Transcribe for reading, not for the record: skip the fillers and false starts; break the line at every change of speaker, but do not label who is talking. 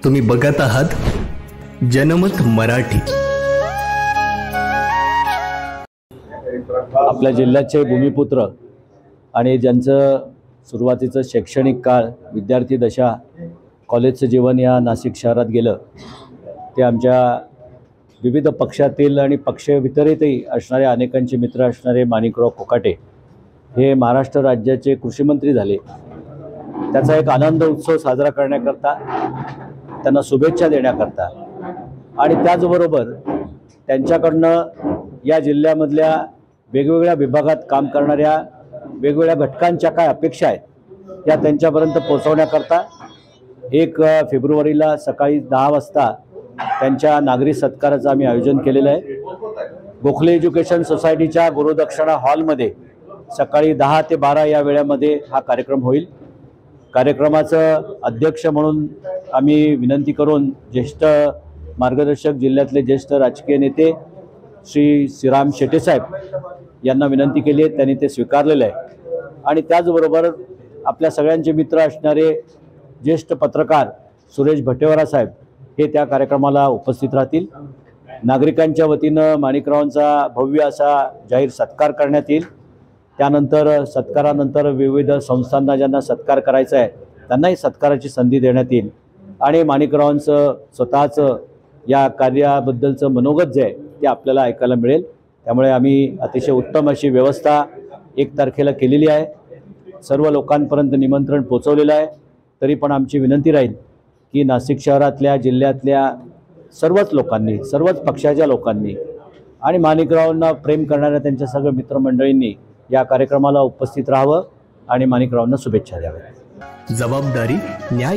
तुम्ही बघत आहात जनमत मराठी।
आपल्या जिल्ह्याचे भूमिपुत्र आणि ज्यांचं सुरुवातीचं शैक्षणिक काळ, विद्यार्थी दशा, कॉलेजचं जीवन या नाशिक शहरात गेलं, ते आमच्या विविध पक्षातील आणि पक्षवितरितही असणारे अनेकांचे मित्र असणारे माणिकराव कोकाटे हे महाराष्ट्र राज्याचे कृषीमंत्री झाले। त्याचा एक आनंद उत्सव साजरा करण्याकरता, त्यांना शुभेच्छा देण्याकरता आणि त्याचबरोबर त्यांच्याकडनं या जिल्ह्यामधल्या वेगवेगळ्या विभागात काम करणाऱ्या वेगवेगळ्या घटकांच्या काय अपेक्षा आहेत या त्यांच्यापर्यंत पोहोचवण्याकरता 1 फेब्रुवारीला सकाळी 10 वाजता त्यांच्या नागरी सत्काराचं आम्ही आयोजन केलेलं आहे। गोखले एज्युकेशन सोसायटीच्या गुरुदक्षिणा हॉलमध्ये सकाळी 10 ते 12 या वेळेमध्ये हा कार्यक्रम होईल। कार्यक्रमाचं अध्यक्ष म्हणून आम्ही विनंती करून ज्येष्ठ मार्गदर्शक, जिल्ह्यातले ज्येष्ठ राजकीय नेते श्री श्रीराम शेटे साहेब यांना विनंती केली आहे, त्यांनी ते स्वीकारलेलं आहे। आणि त्याचबरोबर आपल्या सगळ्यांचे मित्र असणारे ज्येष्ठ पत्रकार सुरेश भट्टेवारा साहेब हे त्या कार्यक्रमाला उपस्थित राहतील। नागरिकांच्या वतीनं माणिकरावांचा भव्य असा जाहीर सत्कार करण्यात येईल। त्यानंतर सत्कारानंतर विविध संस्थांना ज्यांना सत्कार करायचा आहे त्यांनाही सत्काराची संधी देण्यात येईल आणि माणिकरावांचं स्वतःचं या कार्याबद्दलचं मनोगत जे आहे ते आपल्याला ऐकायला मिळेल। त्यामुळे आम्ही अतिशय उत्तम अशी व्यवस्था 1 तारखेला केलेली आहे। सर्व लोकांपर्यंत निमंत्रण पोचवलेलं आहे। तरी पण आमची विनंती राहील की नाशिक शहरातल्या, जिल्ह्यातल्या सर्वच लोकांनी, सर्वच पक्षाच्या लोकांनी आणि माणिकरावांना प्रेम करणाऱ्या त्यांच्या सगळ्या मित्रमंडळींनी या कार्यक्रमाला उपस्थित राहावं आणि माणिकरावांना शुभेच्छा द्याव्या।
जबाबदारी, न्याय